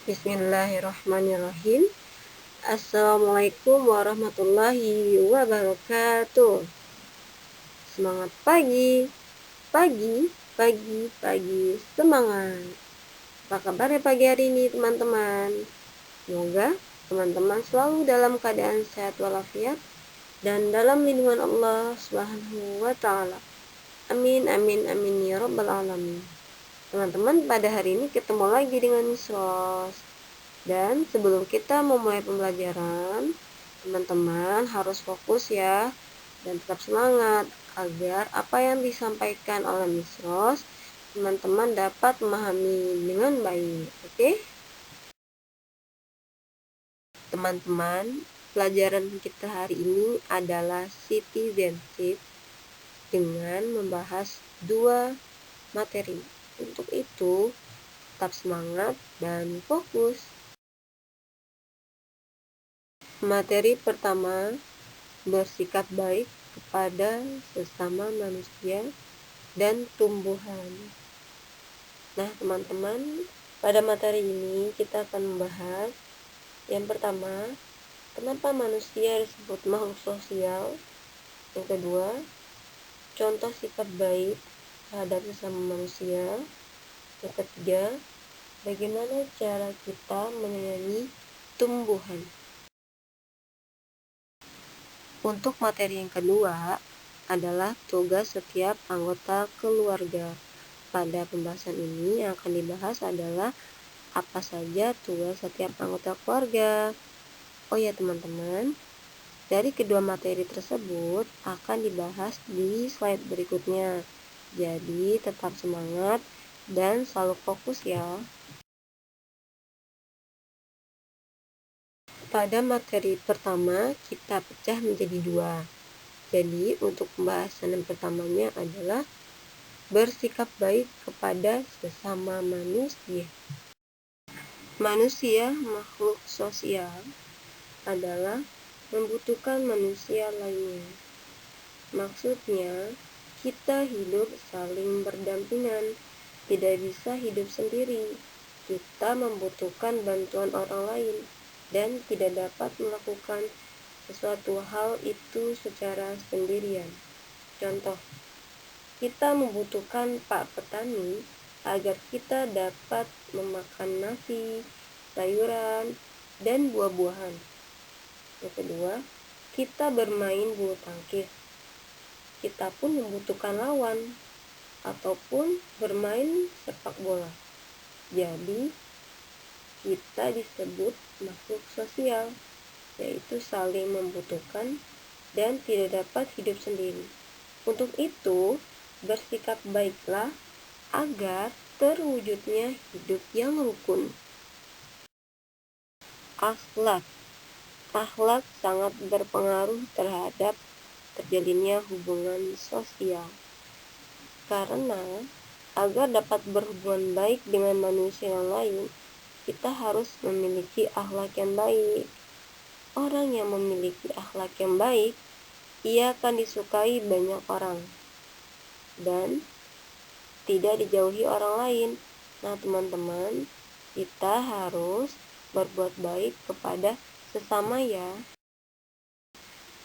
Bismillahirrahmanirrahim. Assalamualaikum warahmatullahi wabarakatuh. Semangat pagi, pagi, pagi, pagi, semangat. Apa kabarnya pagi hari ini teman-teman? Semoga teman-teman selalu dalam keadaan sehat walafiat dan dalam lindungan Allah Subhanahu wa Ta'ala. Amin, amin, amin ya Rabbal Alamin. Teman-teman, pada hari ini ketemu lagi dengan Miss Ros. Dan sebelum kita memulai pembelajaran, teman-teman harus fokus ya dan tetap semangat agar apa yang disampaikan oleh Miss Ros teman-teman dapat memahami dengan baik. Oke? Teman-teman, pelajaran kita hari ini adalah citizenship dengan membahas dua materi. Untuk itu, tetap semangat dan fokus. Materi pertama, bersikap baik kepada sesama manusia dan tumbuhan. Nah, teman-teman, pada materi ini kita akan membahas yang pertama, kenapa manusia disebut makhluk sosial. Yang kedua, contoh sikap baik terhadap sesama manusia. Yang ketiga, bagaimana cara kita menyayangi tumbuhan. Untuk materi yang kedua adalah tugas setiap anggota keluarga. Pada pembahasan ini yang akan dibahas adalah apa saja tugas setiap anggota keluarga. Oh ya teman-teman, dari kedua materi tersebut akan dibahas di slide berikutnya. Jadi tetap semangat dan selalu fokus ya. Pada materi pertama kita pecah menjadi dua. Jadi untuk pembahasan yang pertamanya adalah bersikap baik kepada sesama manusia. Manusia makhluk sosial adalah membutuhkan manusia lainnya. Maksudnya kita hidup saling berdampingan, tidak bisa hidup sendiri. Kita membutuhkan bantuan orang lain dan tidak dapat melakukan sesuatu hal itu secara sendirian. Contoh, kita membutuhkan Pak Petani agar kita dapat memakan nasi, sayuran, dan buah-buahan. Yang kedua, kita bermain bulu tangkis. Kita pun membutuhkan lawan ataupun bermain sepak bola. Jadi, kita disebut makhluk sosial, yaitu saling membutuhkan dan tidak dapat hidup sendiri. Untuk itu, bersikap baiklah agar terwujudnya hidup yang rukun. Akhlak. Akhlak sangat berpengaruh terhadap terjalinnya hubungan sosial. Karena agar dapat berhubungan baik dengan manusia yang lain, kita harus memiliki akhlak yang baik. Orang yang memiliki akhlak yang baik, ia akan disukai banyak orang dan tidak dijauhi orang lain. Nah, teman-teman, kita harus berbuat baik kepada sesama ya.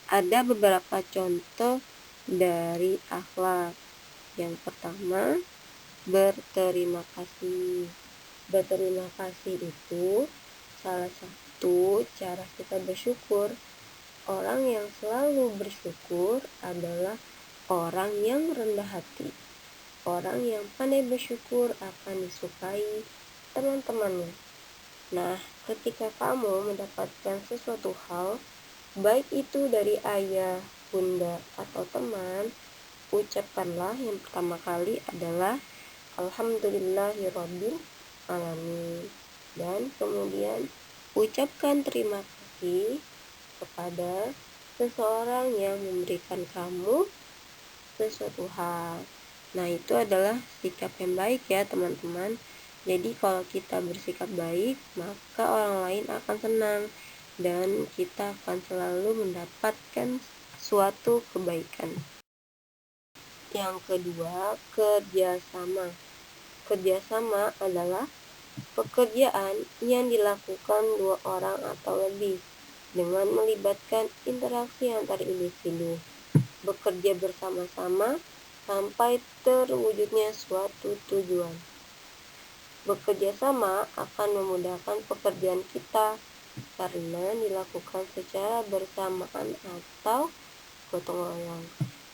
Ada beberapa contoh dari akhlak. Yang pertama, berterima kasih. Berterima kasih itu salah satu cara kita bersyukur. Orang yang selalu bersyukur adalah orang yang rendah hati. Orang yang pandai bersyukur akan disukai teman-temannya. Nah, ketika kamu mendapatkan sesuatu hal, baik itu dari ayah, bunda, atau teman, ucapkanlah yang pertama kali adalah Alhamdulillahirabbil alamin. Dan kemudian ucapkan terima kasih kepada seseorang yang memberikan kamu sesuatu hal. Nah, itu adalah sikap yang baik ya teman-teman. Jadi kalau kita bersikap baik, maka orang lain akan senang dan kita akan selalu mendapatkan suatu kebaikan. Yang kedua, kerjasama. Kerjasama adalah Pekerjaan yang dilakukan 2 orang atau lebih dengan melibatkan interaksi antar individu, bekerja bersama-sama sampai terwujudnya suatu tujuan. Bekerja sama akan memudahkan pekerjaan kita karena dilakukan secara bersamaan atau gotong royong.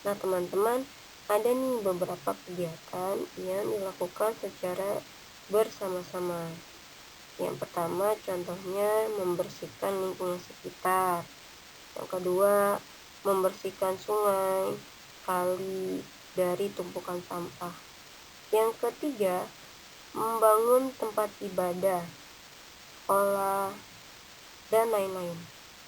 Nah teman-teman, ada nih beberapa kegiatan yang dilakukan secara bersama-sama. Yang pertama contohnya membersihkan lingkungan sekitar. Yang kedua, membersihkan sungai, kali dari tumpukan sampah. Yang ketiga, membangun tempat ibadah, sekolah, dan lain-lain.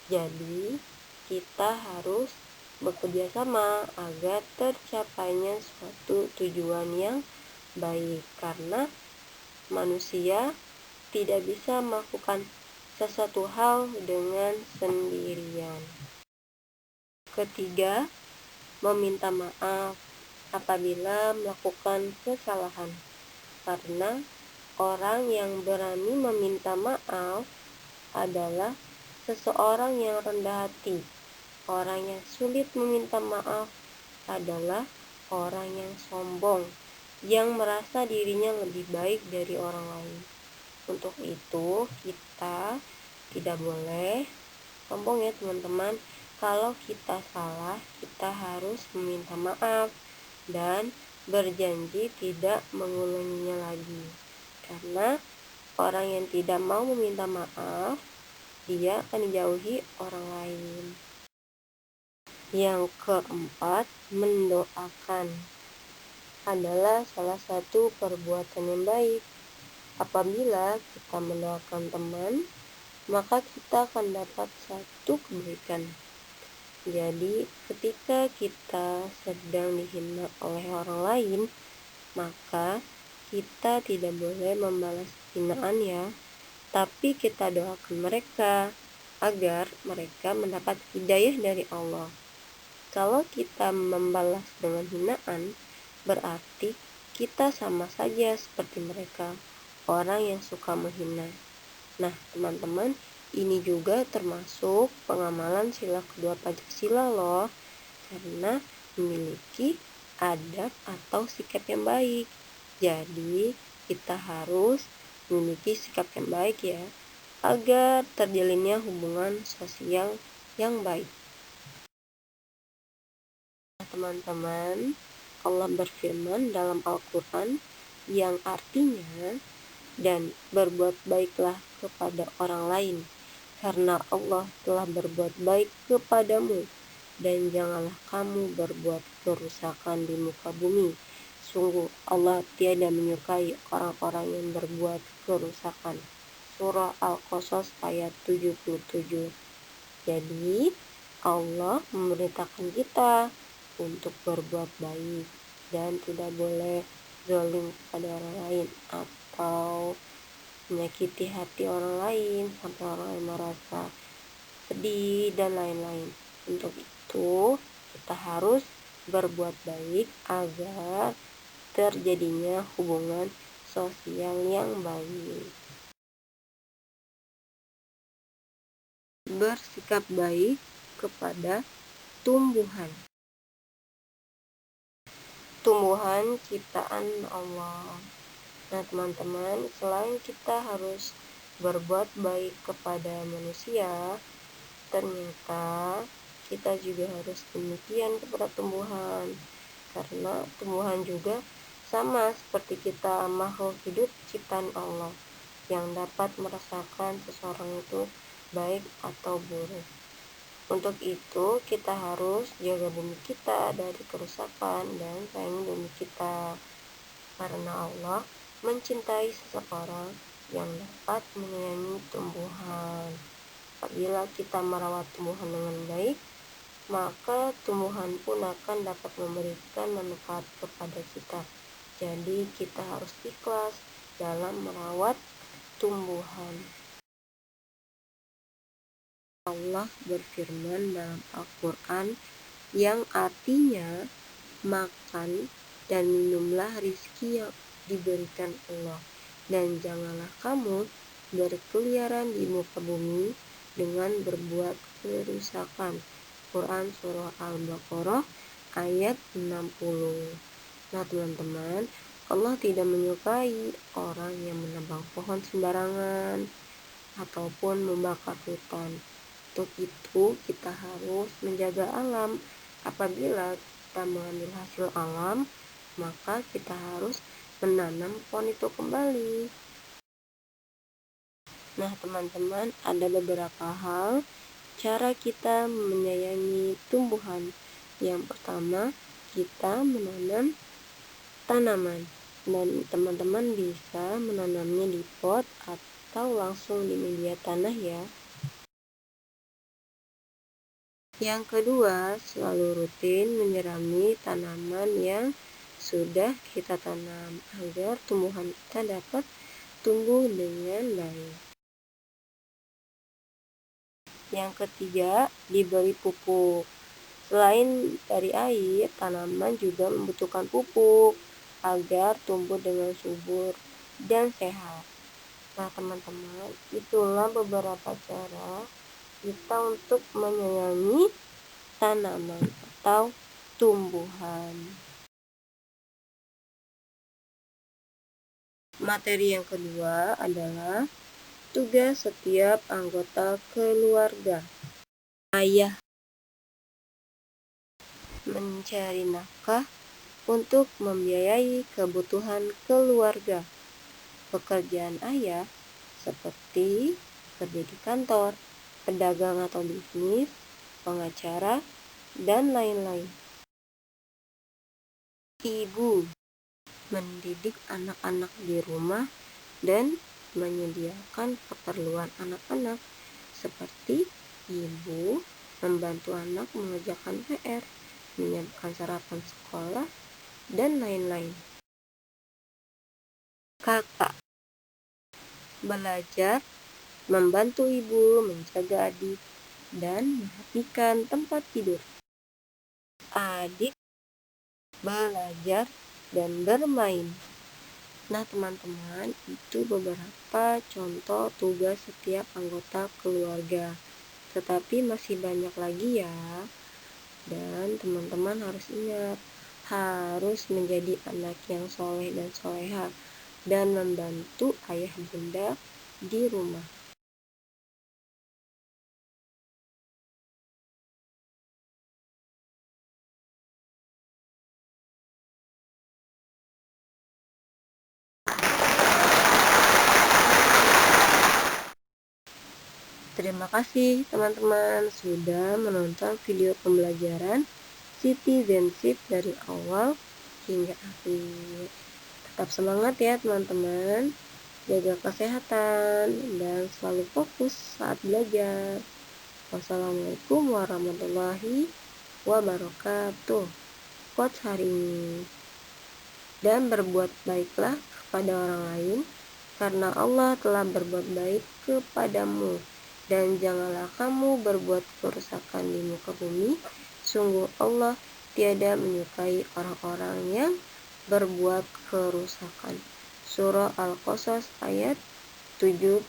Jadi, kita harus bekerja sama agar tercapainya suatu tujuan yang baik, karena manusia tidak bisa melakukan sesuatu hal dengan sendirian. Ketiga, meminta maaf apabila melakukan kesalahan, karena orang yang berani meminta maaf adalah seseorang yang rendah hati. Orang yang sulit meminta maaf adalah orang yang sombong, yang merasa dirinya lebih baik dari orang lain. Untuk itu, kita tidak boleh sombong ya teman-teman. Kalau kita salah, kita harus meminta maaf dan berjanji tidak mengulanginya lagi. Karena orang yang tidak mau meminta maaf, dia akan dijauhi orang lain. Yang keempat, mendoakan adalah salah satu perbuatan yang baik. Apabila kita mendoakan teman, maka kita akan dapat satu kebaikan. Jadi, ketika kita sedang dihina oleh orang lain, maka kita tidak boleh membalas hinaan ya, tapi kita doakan mereka agar mereka mendapat hidayah dari Allah. Kalau kita membalas dengan hinaan, berarti kita sama saja seperti mereka, orang yang suka menghina. Nah, teman-teman, ini juga termasuk pengamalan sila kedua Pancasila loh, karena memiliki adab atau sikap yang baik. Jadi, kita harus memiliki sikap yang baik ya, agar terjalinnya hubungan sosial yang baik. Nah, teman-teman, Allah berfirman dalam Al-Quran yang artinya, dan berbuat baiklah kepada orang lain, karena Allah telah berbuat baik kepadamu, dan janganlah kamu berbuat kerusakan di muka bumi. Sungguh Allah tiada menyukai orang-orang yang berbuat kerusakan. Surah Al-Qasas ayat 77. Jadi Allah memerintahkan kita untuk berbuat baik dan tidak boleh zalim pada orang lain atau menyakiti hati orang lain sampai orang lain merasa sedih dan lain-lain. Untuk itu kita harus berbuat baik agar terjadinya hubungan sosial yang baik. Bersikap baik kepada tumbuhan. Tumbuhan ciptaan Allah. Nah teman-teman, selain kita harus berbuat baik kepada manusia, ternyata kita juga harus demikian kepada tumbuhan, karena tumbuhan juga sama seperti kita, makhluk hidup ciptaan Allah yang dapat merasakan seseorang itu baik atau buruk. Untuk itu kita harus jaga bumi kita dari kerusakan dan sayangi bumi kita, karena Allah mencintai seseorang yang dapat menyayangi tumbuhan. Apabila kita merawat tumbuhan dengan baik, maka tumbuhan pun akan dapat memberikan manfaat kepada kita. Jadi kita harus ikhlas dalam merawat tumbuhan. Allah berfirman dalam Al-Quran yang artinya, makan dan minumlah rizki yang diberikan Allah, Dan janganlah kamu berkeliaran di muka bumi dengan berbuat kerusakan. Quran Surah Al-Baqarah ayat 60. Nah teman-teman, Allah tidak menyukai orang yang menebang pohon sembarangan ataupun membakar hutan. Untuk itu kita harus menjaga alam. Apabila kita mengambil hasil alam, maka kita harus menanam pohon itu kembali. Nah teman-teman, ada beberapa hal cara kita menyayangi tumbuhan. Yang pertama, kita menanam tanaman, dan teman-teman bisa menanamnya di pot atau langsung di media tanah ya. Yang kedua, selalu rutin menyirami tanaman yang sudah kita tanam agar tumbuhan kita dapat tumbuh dengan baik. Yang ketiga, diberi pupuk. Selain dari air, tanaman juga membutuhkan pupuk agar tumbuh dengan subur dan sehat. Nah teman-teman, itulah beberapa cara kita untuk menyayangi tanaman atau tumbuhan. Materi yang kedua adalah tugas setiap anggota keluarga. Ayah mencari nafkah untuk membiayai kebutuhan keluarga. Pekerjaan ayah seperti kerja di kantor, pedagang atau bisnis, pengacara, dan lain-lain. Ibu mendidik anak-anak di rumah dan menyediakan keperluan anak-anak, seperti ibu membantu anak mengerjakan PR, menyiapkan sarapan sekolah, dan lain-lain. Kakak belajar membantu ibu menjaga adik dan merapikan tempat tidur. Adik belajar dan bermain. Nah teman-teman, itu beberapa contoh tugas setiap anggota keluarga. Tetapi masih banyak lagi ya. Dan teman-teman harus ingat, harus menjadi anak yang soleh dan soleha dan membantu ayah bunda di rumah. Terima kasih teman-teman sudah menonton video pembelajaran citizenship dari awal hingga akhir. Tetap semangat ya teman-teman, jaga kesehatan dan selalu fokus saat belajar. Wassalamualaikum warahmatullahi wabarakatuh. Quotes hari ini. Dan berbuat baiklah kepada orang lain, karena Allah telah berbuat baik kepadamu. Dan janganlah kamu berbuat kerusakan di muka bumi. Sungguh Allah tiada menyukai orang-orang yang berbuat kerusakan. Surah Al-Qasas ayat 77.